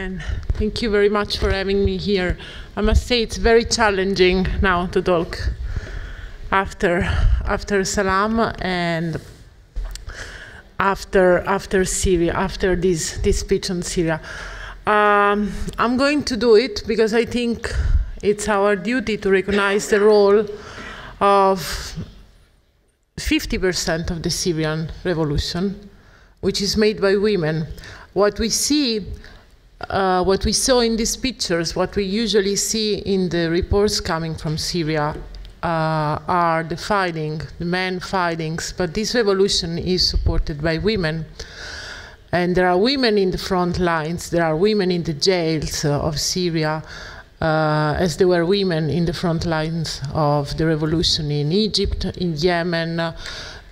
and thank you very much for having me here. I must say it's very challenging now to talk after Salam and after Syria, after this speech on Syria. I'm going to do it because I think it's our duty to recognize the role of 50% of the Syrian revolution, which is made by women. What we see, what we saw in these pictures, what we usually see in the reports coming from Syria are the fighting, the men fightings, but this revolution is supported by women. And there are women in the front lines, there are women in the jails of Syria, as there were women in the front lines of the revolution in Egypt, in Yemen,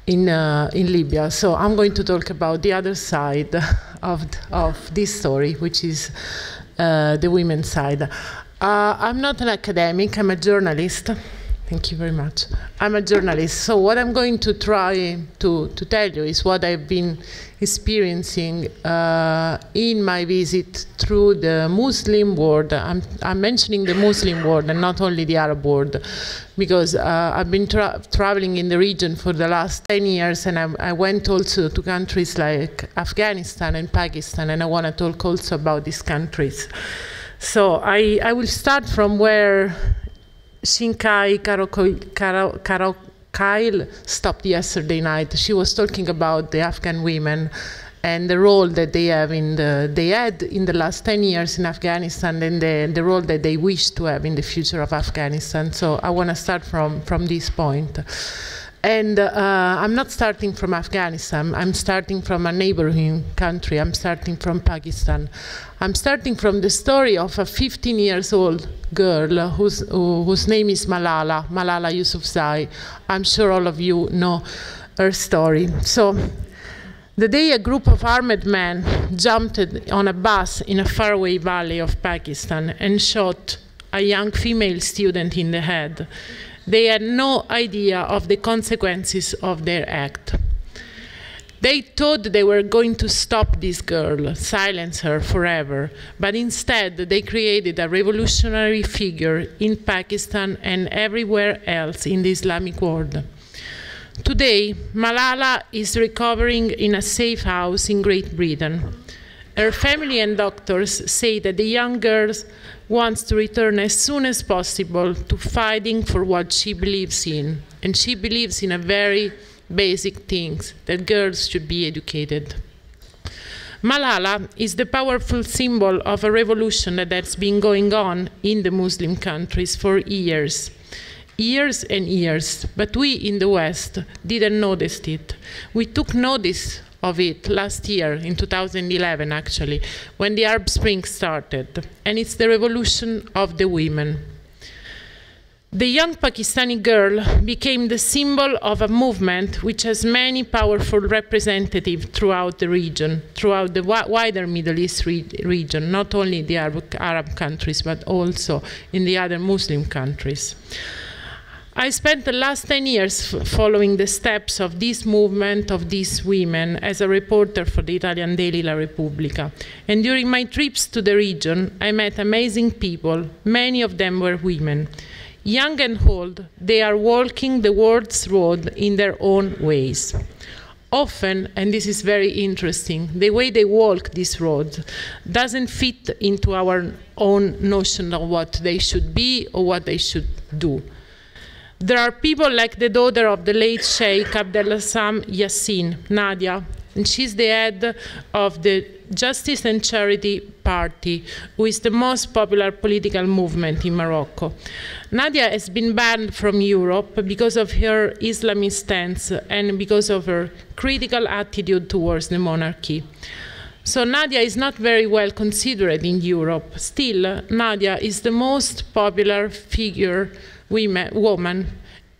in Libya. So I'm going to talk about the other side of this story, which is the women's side. I'm not an academic, I'm a journalist. Thank you very much. I'm a journalist, so what I'm going to try to tell you is what I've been experiencing in my visit through the Muslim world. I'm mentioning the Muslim world and not only the Arab world, because I've been traveling in the region for the last 10 years, and I went also to countries like Afghanistan and Pakistan, and I want to talk also about these countries. So I will start from where Shinkai Karakoil stopped yesterday night. She was talking about the Afghan women and the role that they have they had in the last 10 years in Afghanistan, and the role that they wish to have in the future of Afghanistan. So I want to start from this point. And I'm not starting from Afghanistan, I'm starting from a neighboring country, I'm starting from Pakistan. I'm starting from the story of a 15-year-old girl whose name is Malala Yousafzai. I'm sure all of you know her story. So, the day a group of armed men jumped on a bus in a faraway valley of Pakistan and shot a young female student in the head, they had no idea of the consequences of their act. They thought they were going to stop this girl, silence her forever, but instead they created a revolutionary figure in Pakistan and everywhere else in the Islamic world. Today, Malala is recovering in a safe house in Great Britain. Her family and doctors say that the young girl wants to return as soon as possible to fighting for what she believes in. And she believes in a very basic things, that girls should be educated. Malala is the powerful symbol of a revolution that has been going on in the Muslim countries for years. Years and years, but we in the West didn't notice it. We took notice of it last year, in 2011 actually, when the Arab Spring started, and it's the revolution of the women. The young Pakistani girl became the symbol of a movement which has many powerful representatives throughout the region, throughout the wider Middle East region, not only the Arab countries, but also in the other Muslim countries. I spent the last 10 years following the steps of this movement, of these women, as a reporter for the Italian daily La Repubblica. And during my trips to the region, I met amazing people. Many of them were women. Young and old, they are walking the world's road in their own ways. Often, and this is very interesting, the way they walk this road doesn't fit into our own notion of what they should be or what they should do. There are people like the daughter of the late Sheikh Abdelassam Yassin, Nadia, and she's the head of the Justice and Charity Party, who is the most popular political movement in Morocco. Nadia has been banned from Europe because of her Islamist stance and because of her critical attitude towards the monarchy. So Nadia is not very well considered in Europe. Still, Nadia is the most popular woman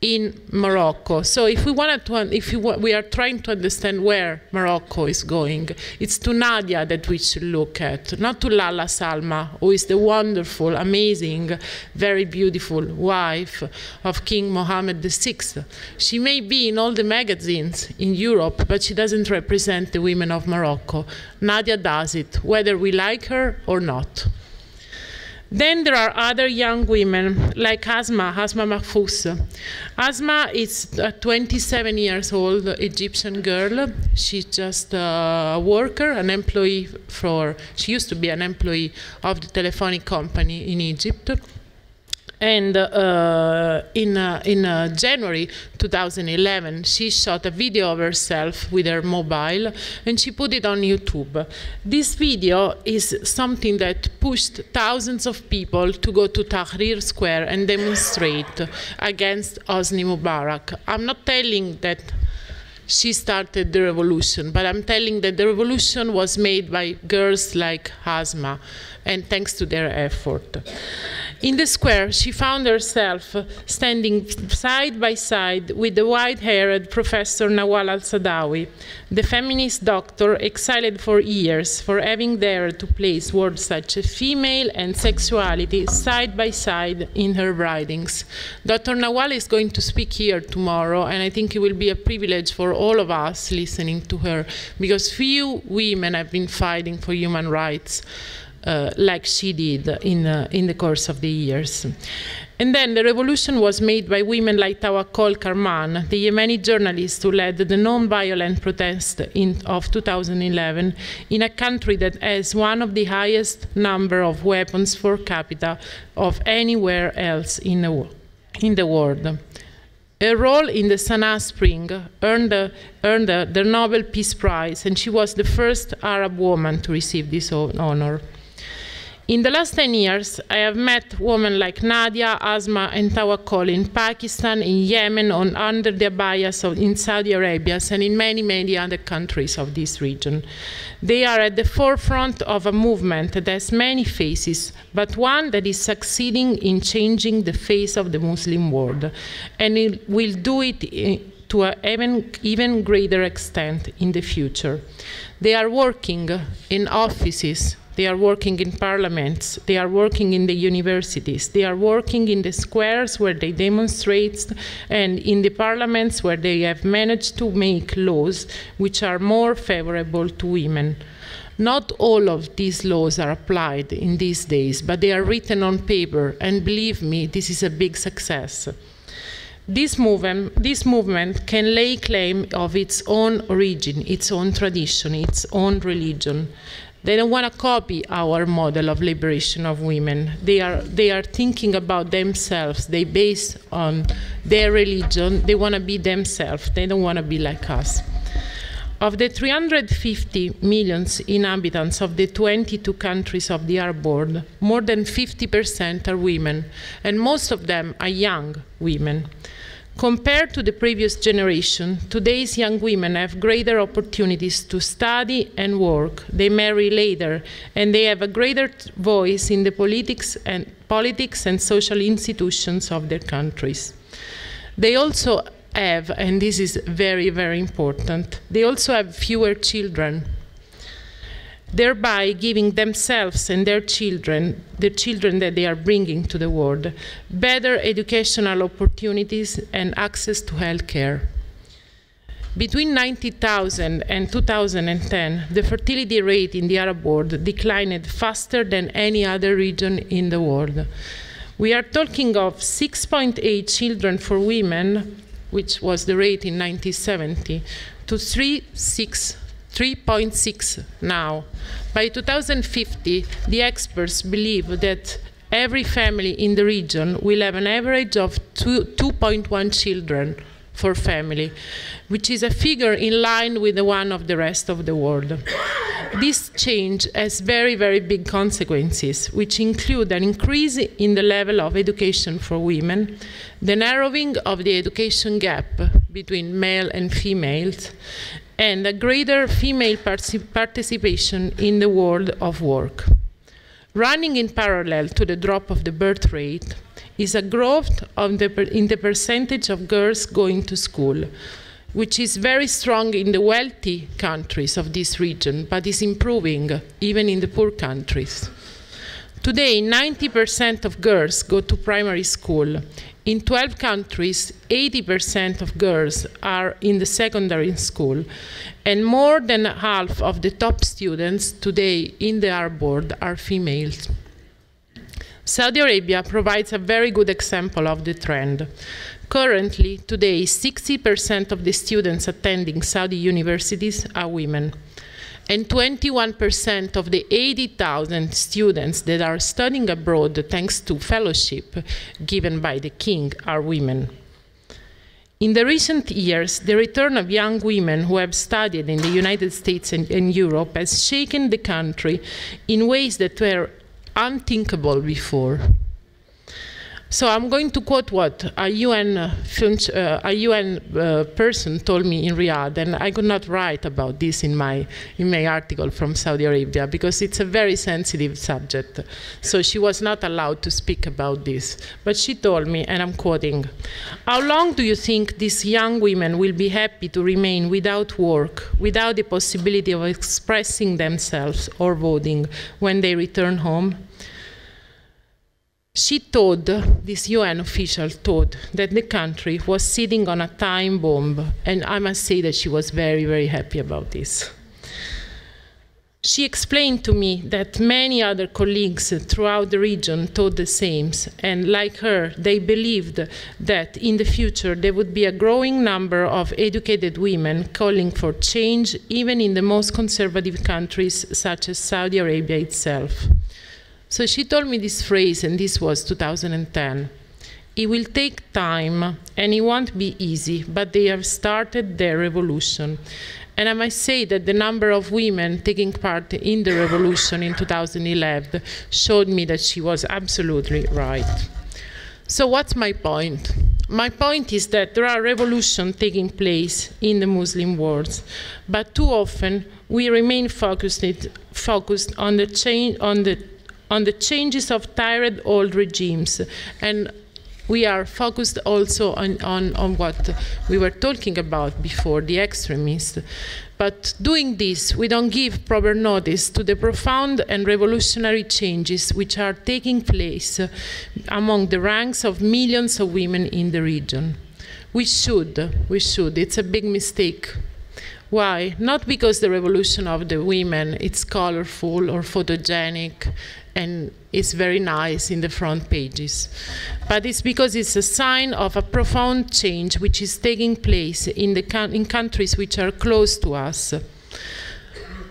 in Morocco. So if we are trying to understand where Morocco is going, it's to Nadia that we should look at, not to Lala Salma, who is the wonderful, amazing, very beautiful wife of King Mohammed VI. She may be in all the magazines in Europe, but she doesn't represent the women of Morocco. Nadia does it, whether we like her or not. Then there are other young women, like Asma Mahfouz. Asma is a 27 years old Egyptian girl. She's just a worker, an employee she used to be an employee of the telephonic company in Egypt. And in January 2011, she shot a video of herself with her mobile, and she put it on YouTube. This video is something that pushed thousands of people to go to Tahrir Square and demonstrate against Hosni Mubarak. I'm not telling that she started the revolution, but I'm telling that the revolution was made by girls like Asma, and thanks to their effort. In the square, she found herself standing side by side with the white-haired Professor Nawal al-Saadawi, the feminist doctor exiled for years for having dared to place words such as female and sexuality side by side in her writings. Dr. Nawal is going to speak here tomorrow, and I think it will be a privilege for all of us listening to her, because few women have been fighting for human rights like she did in the course of the years. And then the revolution was made by women like Tawakkol Karman, the Yemeni journalist who led the non-violent protest of 2011 in a country that has one of the highest number of weapons per capita of anywhere else in the world. Her role in the Sana'a Spring earned the Nobel Peace Prize, and she was the first Arab woman to receive this honor. In the last 10 years, I have met women like Nadia, Asma, and Tawakkol in Pakistan, in Yemen, under the abayas in Saudi Arabia, and in many, many other countries of this region. They are at the forefront of a movement that has many faces, but one that is succeeding in changing the face of the Muslim world, and it will do it to an even greater extent in the future. They are working in offices, they are working in parliaments, they are working in the universities, they are working in the squares where they demonstrate, and in the parliaments where they have managed to make laws which are more favorable to women. Not all of these laws are applied in these days, but they are written on paper, and believe me, this is a big success. This movement can lay claim of its own origin, its own tradition, its own religion. They don't want to copy our model of liberation of women. They are thinking about themselves. They base on their religion. They want to be themselves. They don't want to be like us. Of the 350 million inhabitants of the 22 countries of the Arab world, more than 50% are women, and most of them are young women. Compared to the previous generation, today's young women have greater opportunities to study and work. They marry later, and they have a greater voice in the politics and social institutions of their countries. They also have, and this is very, very important, they also have fewer children, thereby giving themselves and their children, the children that they are bringing to the world, better educational opportunities and access to health care. Between 90,000 and 2010, the fertility rate in the Arab world declined faster than any other region in the world. We are talking of 6.8 children for women, which was the rate in 1970, to 3.6 now. By 2050, the experts believe that every family in the region will have an average of 2.1 children for family, which is a figure in line with the one of the rest of the world. This change has very, very big consequences, which include an increase in the level of education for women, the narrowing of the education gap between male and females, and a greater female participation in the world of work. Running in parallel to the drop of the birth rate is a growth in the percentage of girls going to school, which is very strong in the wealthy countries of this region, but is improving even in the poor countries. Today, 90% of girls go to primary school. In 12 countries, 80% of girls are in the secondary school, and more than half of the top students today in the Arab world are females. Saudi Arabia provides a very good example of the trend. Currently, today, 60% of the students attending Saudi universities are women, and 21% of the 80,000 students that are studying abroad thanks to fellowship given by the king are women. In the recent years, the return of young women who have studied in the United States and Europe has shaken the country in ways that were unthinkable before. So I'm going to quote what a UN person told me in Riyadh, and I could not write about this in my article from Saudi Arabia because it's a very sensitive subject. So she was not allowed to speak about this. But she told me, and I'm quoting, "How long do you think these young women will be happy to remain without work, without the possibility of expressing themselves or voting when they return home?" She told, this UN official told, that the country was sitting on a time bomb, and I must say that she was very, very happy about this. She explained to me that many other colleagues throughout the region thought the same, and like her, they believed that in the future there would be a growing number of educated women calling for change, even in the most conservative countries, such as Saudi Arabia itself. So she told me this phrase, and this was 2010. "It will take time, and it won't be easy, but they have started their revolution." And I must say that the number of women taking part in the revolution in 2011 showed me that she was absolutely right. So what's my point? My point is that there are revolutions taking place in the Muslim world, but too often we remain focused on the changes of tired old regimes, and we are focused also on what we were talking about before, the extremists. But doing this, we don't give proper notice to the profound and revolutionary changes which are taking place among the ranks of millions of women in the region. We should. It's a big mistake. Why? Not because the revolution of the women is colorful or photogenic and it's very nice in the front pages, but it's because it's a sign of a profound change which is taking place in countries which are close to us.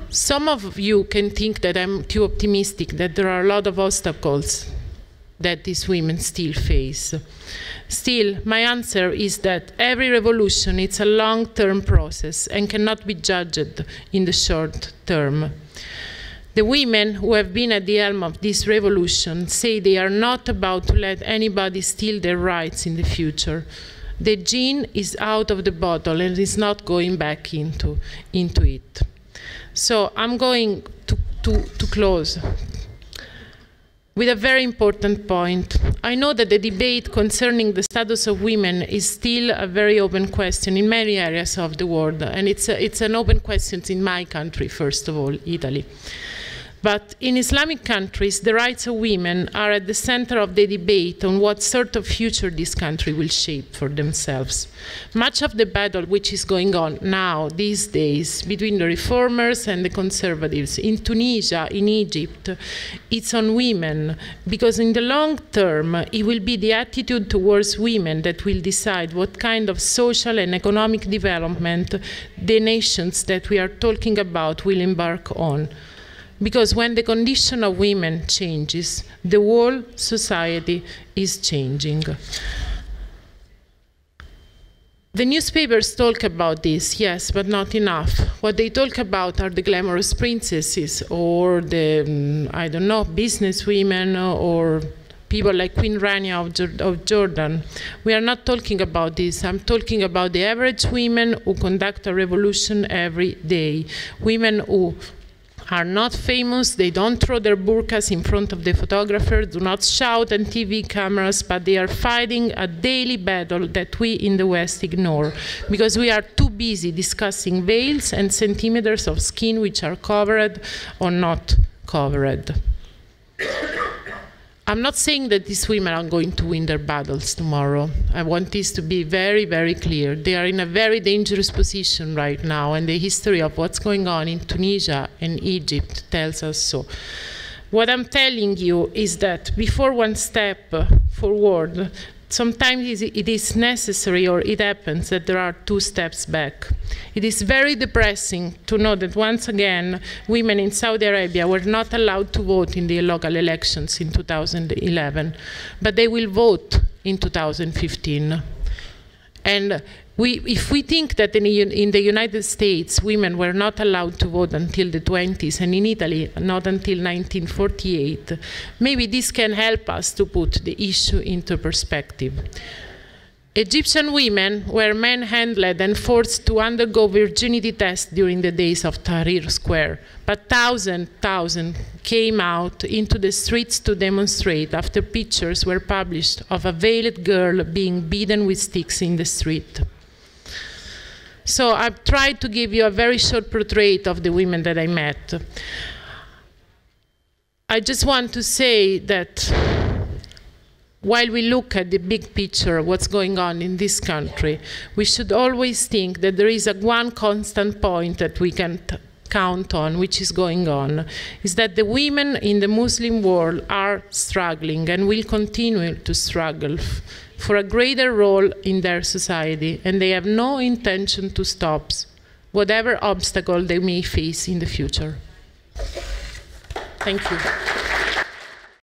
Some of you can think that I'm too optimistic, that there are a lot of obstacles that these women still face. Still, my answer is that every revolution is a long-term process and cannot be judged in the short term. The women who have been at the helm of this revolution say they are not about to let anybody steal their rights in the future. The genie is out of the bottle and is not going back into it. So I'm going to close with a very important point. I know that the debate concerning the status of women is still a very open question in many areas of the world, and it's an open question in my country, first of all, Italy. But in Islamic countries, the rights of women are at the center of the debate on what sort of future this country will shape for themselves. Much of the battle which is going on now, these days, between the reformers and the conservatives, in Tunisia, in Egypt, it's on women, because in the long term, it will be the attitude towards women that will decide what kind of social and economic development the nations that we are talking about will embark on. Because when the condition of women changes, the whole society is changing. The newspapers talk about this, yes, but not enough. What they talk about are the glamorous princesses or the, I don't know, business women or people like Queen Rania of Jordan. We are not talking about this. I'm talking about the average women who conduct a revolution every day. Women who are not famous, they don't throw their burqas in front of the photographer, do not shout at TV cameras, but they are fighting a daily battle that we in the West ignore, because we are too busy discussing veils and centimeters of skin which are covered or not covered. I'm not saying that these women are going to win their battles tomorrow. I want this to be very, very clear. They are in a very dangerous position right now, and the history of what's going on in Tunisia and Egypt tells us so. What I'm telling you is that before one step forward, sometimes it is necessary, or it happens, that there are 2 steps back. It is very depressing to know that once again, women in Saudi Arabia were not allowed to vote in the local elections in 2011, but they will vote in 2015. And if we think that in the United States, women were not allowed to vote until the 20s, and in Italy, not until 1948, maybe this can help us to put the issue into perspective. Egyptian women were manhandled and forced to undergo virginity tests during the days of Tahrir Square, but thousands came out into the streets to demonstrate after pictures were published of a veiled girl being beaten with sticks in the street. So I've tried to give you a very short portrait of the women that I met. I just want to say that while we look at the big picture of what's going on in this country, we should always think that there is one constant point that we can count on, which is going on, is that the women in the Muslim world are struggling and will continue to struggle for a greater role in their society, and they have no intention to stop whatever obstacle they may face in the future. Thank you.